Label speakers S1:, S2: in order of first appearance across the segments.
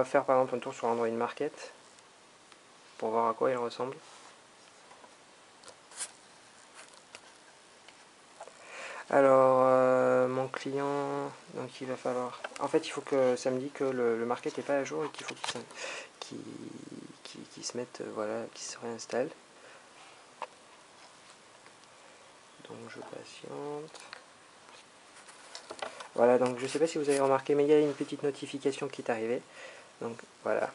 S1: va faire par exemple un tour sur Android Market pour voir à quoi il ressemble. Alors, mon client, donc il va falloir... En fait, il faut que ça me dit que le market n'est pas à jour et qu'il faut qu'il se mette, voilà, qu'il se réinstalle. Donc je patiente. Voilà, donc je ne sais pas si vous avez remarqué, mais il y a une petite notification qui est arrivée. Donc voilà.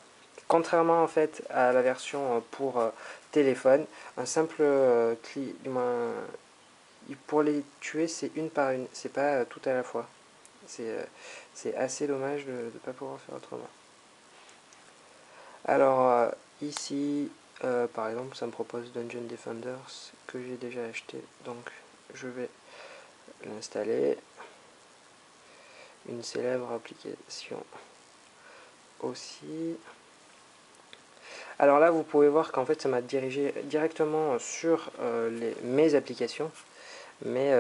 S1: Contrairement en fait à la version pour téléphone, un simple clic, du moins pour les tuer c'est une par une, c'est pas tout à la fois. C'est assez dommage de ne pas pouvoir faire autrement. Alors ici par exemple ça me propose Dungeon Defenders que j'ai déjà acheté, donc je vais l'installer. Une célèbre application aussi. Alors là vous pouvez voir qu'en fait ça m'a dirigé directement sur mes applications, mais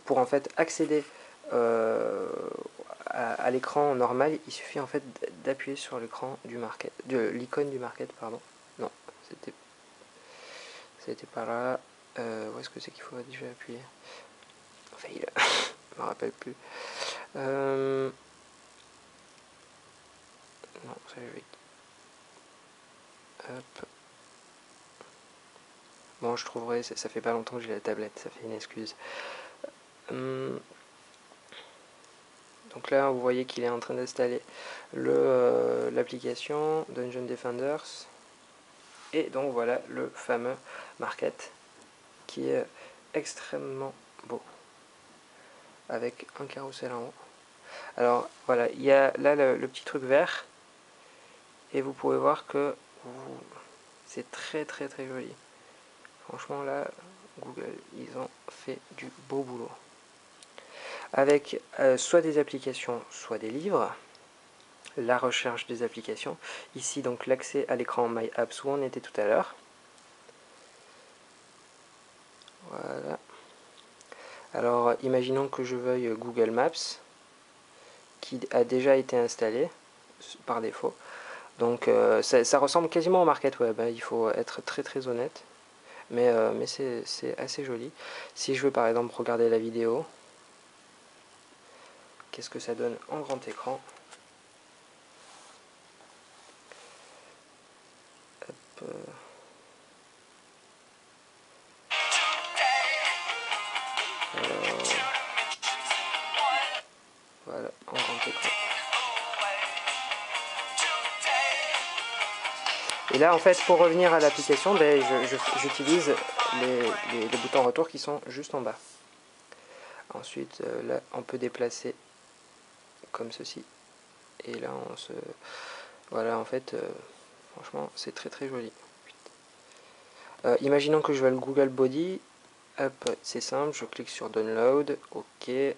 S1: pour en fait accéder à l'écran normal, il suffit en fait d'appuyer sur l'écran du market, de l'icône du market, pardon. Non, c'était pas là. Où est-ce que c'est qu'il faut déjà appuyer? Fail. Je me rappelle plus. Non, ça je vais. Hop. Bon, je trouverai, ça fait pas longtemps que j'ai la tablette, ça fait une excuse. Donc là, vous voyez qu'il est en train d'installer l'application Dungeon Defenders. Et donc voilà le fameux market qui est extrêmement beau. Avec un carrousel en haut. Alors voilà, il y a là le petit truc vert. Et vous pouvez voir que c'est très très très joli. Franchement là, Google, ils ont fait du beau boulot. Avec soit des applications, soit des livres. La recherche des applications. Ici donc l'accès à l'écran My Apps où on était tout à l'heure. Voilà. Alors imaginons que je veuille Google Maps qui a déjà été installé par défaut. Donc ça ressemble quasiment au Market Web, hein. Il faut être très très honnête. Mais c'est assez joli. Si je veux par exemple regarder la vidéo, qu'est-ce que ça donne en grand écran? Hop, voilà, en grand écran. Et là, en fait, pour revenir à l'application, ben, j'utilise les boutons retour qui sont juste en bas. Ensuite, là, on peut déplacer comme ceci. Et là, on se... Voilà, en fait, franchement, c'est très très joli. Imaginons que je veux le Google Body. Hop, c'est simple, je clique sur Download. OK. Et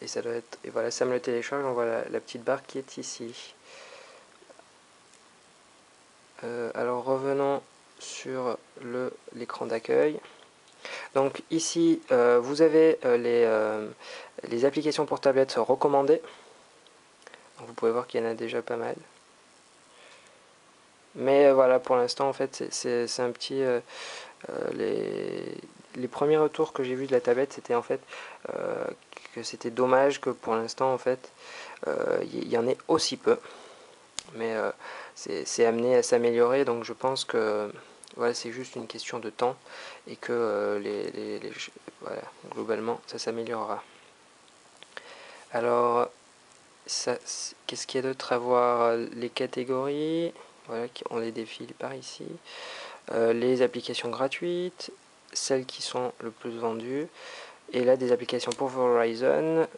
S1: ça doit être... Et voilà, ça me le télécharge. On voit la petite barre qui est ici. Alors, revenons sur l'écran d'accueil. Donc ici, vous avez les applications pour tablettes recommandées. Donc, vous pouvez voir qu'il y en a déjà pas mal. Mais voilà, pour l'instant, en fait, c'est un petit... les premiers retours que j'ai vus de la tablette, c'était en fait que c'était dommage que pour l'instant, en fait, il y en ait aussi peu. Mais c'est amené à s'améliorer, donc je pense que voilà, c'est juste une question de temps et que voilà, globalement, ça s'améliorera. Alors, qu'est-ce qu'il y a d'autre à voir? Les catégories, voilà, on les défile par ici. Les applications gratuites, celles qui sont le plus vendues. Et là, des applications pour Verizon,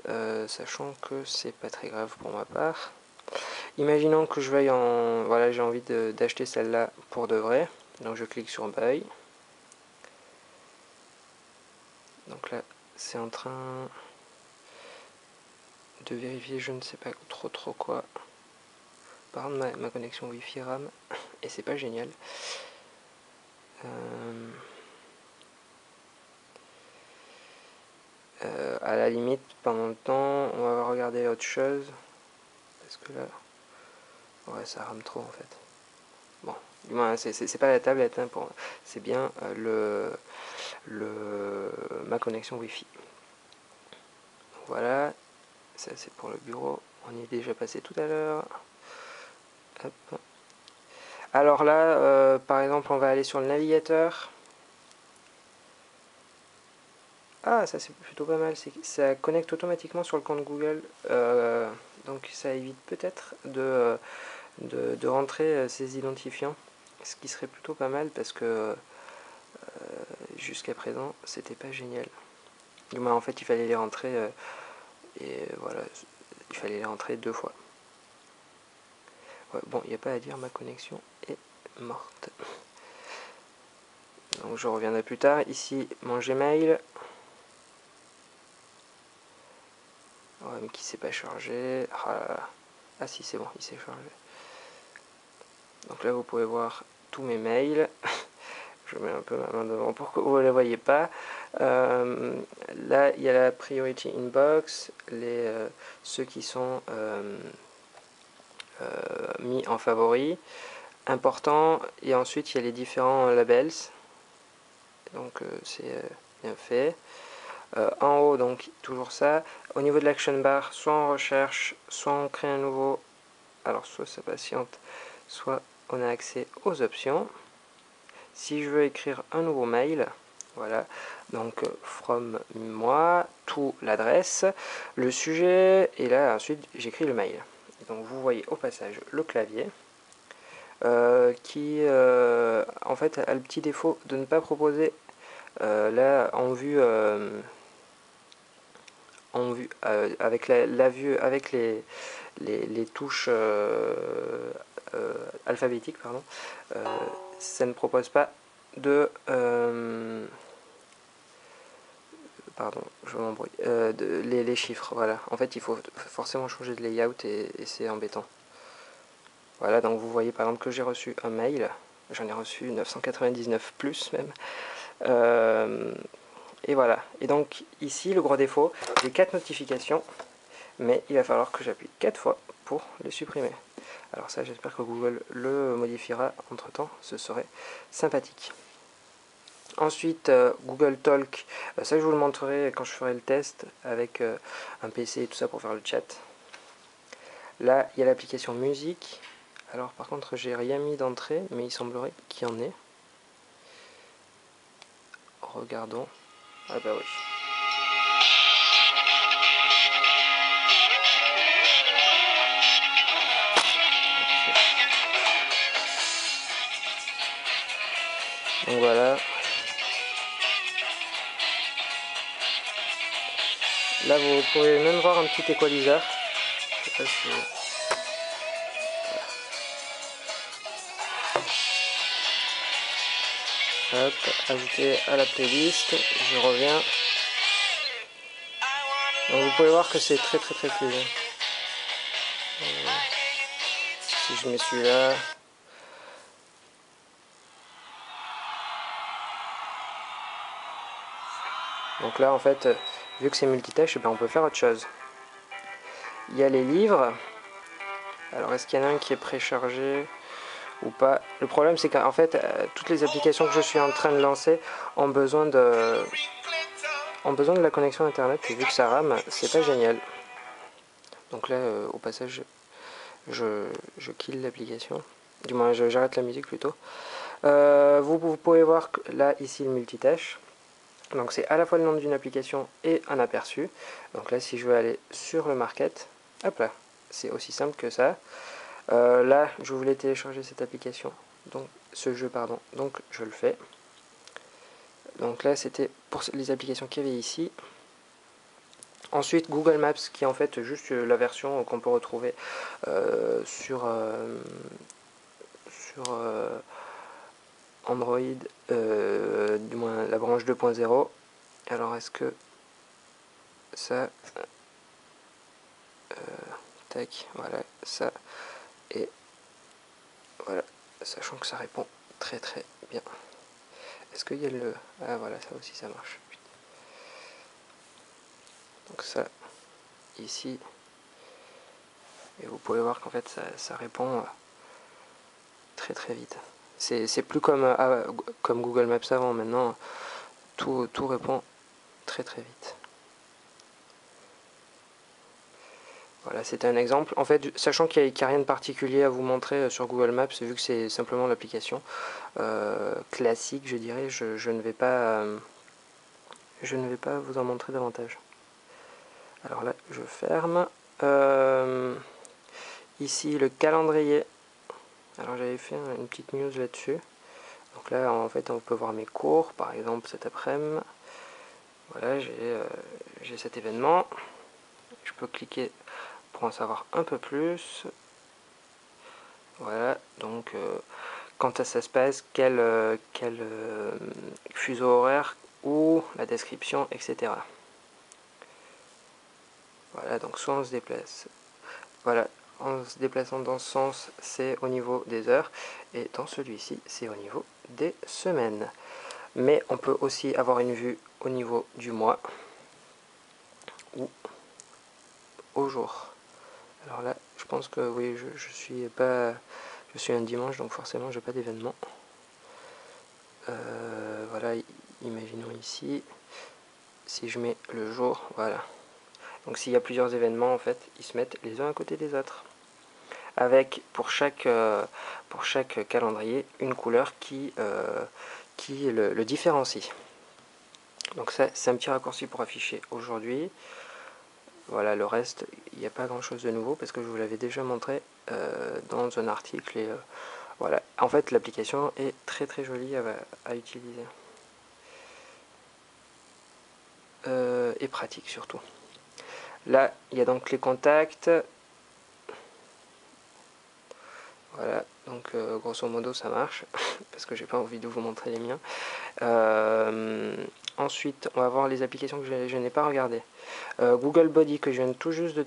S1: sachant que c'est pas très grave pour ma part. Imaginons que je veuille en... Voilà, j'ai envie d'acheter celle-là pour de vrai. Donc je clique sur Buy. Donc là, c'est en train de vérifier je ne sais pas trop quoi. Par exemple, ma connexion Wi-Fi RAM. Et c'est pas génial. À la limite, pendant le temps, on va regarder regarder autre chose. Parce que là, ouais, ça rame trop en fait. Bon, du moins, c'est pas la tablette, hein, c'est bien ma connexion Wi-Fi. Voilà, ça c'est pour le bureau. On y est déjà passé tout à l'heure. Alors là, par exemple, on va aller sur le navigateur. Ah, ça c'est plutôt pas mal, ça connecte automatiquement sur le compte Google, donc ça évite peut-être de rentrer ces identifiants, ce qui serait plutôt pas mal parce que jusqu'à présent c'était pas génial. Du moins en fait il fallait les rentrer et voilà, il fallait les rentrer 2 fois. Ouais, bon, il n'y a pas à dire, ma connexion est morte. Donc je reviendrai plus tard. Ici mon Gmail. Ouais, mais qui s'est pas chargé. Ah, là là. Ah si, c'est bon, il s'est chargé. Donc là vous pouvez voir tous mes mails. Je mets un peu ma main devant pour que vous ne les voyez pas. Là il y a la priority inbox, ceux qui sont mis en favori, important, et ensuite il y a les différents labels. Donc c'est bien fait. En haut, donc toujours ça. Au niveau de l'action bar, soit on recherche, soit on crée un nouveau. Alors soit ça patiente, soit on a accès aux options. Si je veux écrire un nouveau mail, voilà, donc from moi, to l'adresse, le sujet, et là ensuite j'écris le mail. Donc vous voyez au passage le clavier, qui en fait a le petit défaut de ne pas proposer là en vue avec la vue avec les touches alphabétiques, pardon, ça ne propose pas de pardon, je m'embrouille, les chiffres, voilà. En fait il faut forcément changer de layout et c'est embêtant. Voilà, donc vous voyez par exemple que j'ai reçu un mail, j'en ai reçu 999 plus même. Et voilà, et donc ici le gros défaut, j'ai 4 notifications, mais il va falloir que j'appuie 4 fois pour les supprimer. Alors ça, j'espère que Google le modifiera entre temps, ce serait sympathique. Ensuite, Google Talk, ça je vous le montrerai quand je ferai le test avec un PC et tout ça pour faire le chat. Là, il y a l'application musique. Alors par contre, j'ai rien mis d'entrée, mais il semblerait qu'il y en ait. Regardons. Ah bah oui. Donc voilà. Là, vous pouvez même voir un petit équaliseur. Je sais pas si... Hop, ajouter à la playlist. Je reviens. Donc vous pouvez voir que c'est très fluide. Si je mets celui-là... Donc là, en fait, vu que c'est multitâche, ben, on peut faire autre chose. Il y a les livres. Alors, est-ce qu'il y en a un qui est préchargé ou pas? Le problème, c'est qu'en fait, toutes les applications que je suis en train de lancer ont besoin de la connexion Internet. Et vu que ça rame, c'est pas génial. Donc là, au passage, je kill l'application. Du moins, j'arrête la musique plutôt. Vous pouvez voir que là, ici, le multitâche. Donc c'est à la fois le nom d'une application et un aperçu. Donc là, si je veux aller sur le market, hop là, c'est aussi simple que ça. Là, je voulais télécharger cette application, donc ce jeu, pardon, donc je le fais. Donc là, c'était pour les applications qu'il y avait ici. Ensuite, Google Maps, qui est en fait juste la version qu'on peut retrouver sur Android, du moins la branche 2.0. Alors, est-ce que ça... tac, voilà, ça... Et voilà, sachant que ça répond très bien. Est-ce qu'il y a le... Ah voilà, ça aussi ça marche. Donc ça, ici, Et vous pouvez voir qu'en fait ça répond très très vite. C'est plus comme Google Maps avant. Maintenant tout répond très très vite. Voilà, c'était un exemple. En fait, sachant qu'il n'y a rien de particulier à vous montrer sur Google Maps, vu que c'est simplement l'application classique, je dirais, je ne vais pas vous en montrer davantage. Alors là, je ferme. Ici, le calendrier. Alors j'avais fait une petite news là-dessus. Donc là, en fait, on peut voir mes cours, par exemple cet après-midi. Voilà, j'ai cet événement. Je peux cliquer pour en savoir un peu plus. Voilà, donc quand ça se passe, quel fuseau horaire, ou la description, etc. Voilà, donc soit on se déplace. Voilà, en se déplaçant dans ce sens, c'est au niveau des heures, et dans celui-ci, c'est au niveau des semaines. Mais on peut aussi avoir une vue au niveau du mois, ou au jour. Alors là, je pense que oui, je suis un dimanche, donc forcément j'ai pas d'événement. Voilà, imaginons ici, si je mets le jour, voilà. Donc s'il y a plusieurs événements, en fait, ils se mettent les uns à côté des autres. Avec pour chaque calendrier une couleur qui le différencie. Donc ça, c'est un petit raccourci pour afficher aujourd'hui. Voilà, le reste, il n'y a pas grand chose de nouveau parce que je vous l'avais déjà montré dans un article. Et voilà, en fait l'application est très très jolie à utiliser. Et pratique surtout. Là, il y a donc les contacts. Voilà, donc grosso modo ça marche, parce que j'ai pas envie de vous montrer les miens. Ensuite, on va voir les applications que je n'ai pas regardées. Google Body que je viens tout juste de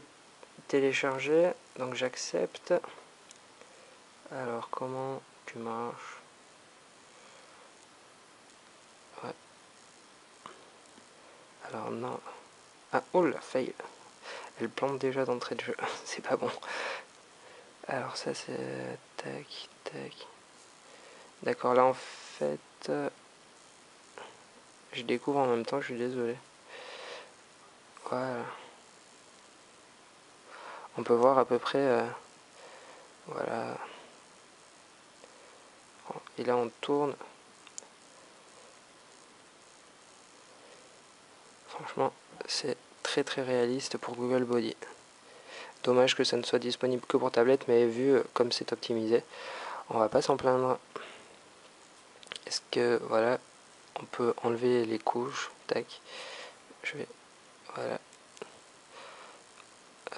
S1: télécharger, donc j'accepte. Alors comment tu marches? Ouais. Alors non. Ah, oula, fail. Elle plante déjà d'entrée de jeu, c'est pas bon. Alors ça c'est... Tac, tac. D'accord, là en fait... je découvre en même temps, je suis désolé. Voilà. On peut voir à peu près... voilà. Et là on tourne. Franchement, c'est très très réaliste pour Google Body. Dommage que ça ne soit disponible que pour tablette, mais vu comme c'est optimisé, on va pas s'en plaindre. Est-ce que, voilà, on peut enlever les couches, tac, je vais, voilà,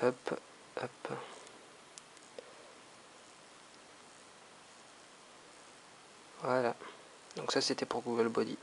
S1: hop, hop. Voilà, donc ça c'était pour Google Body.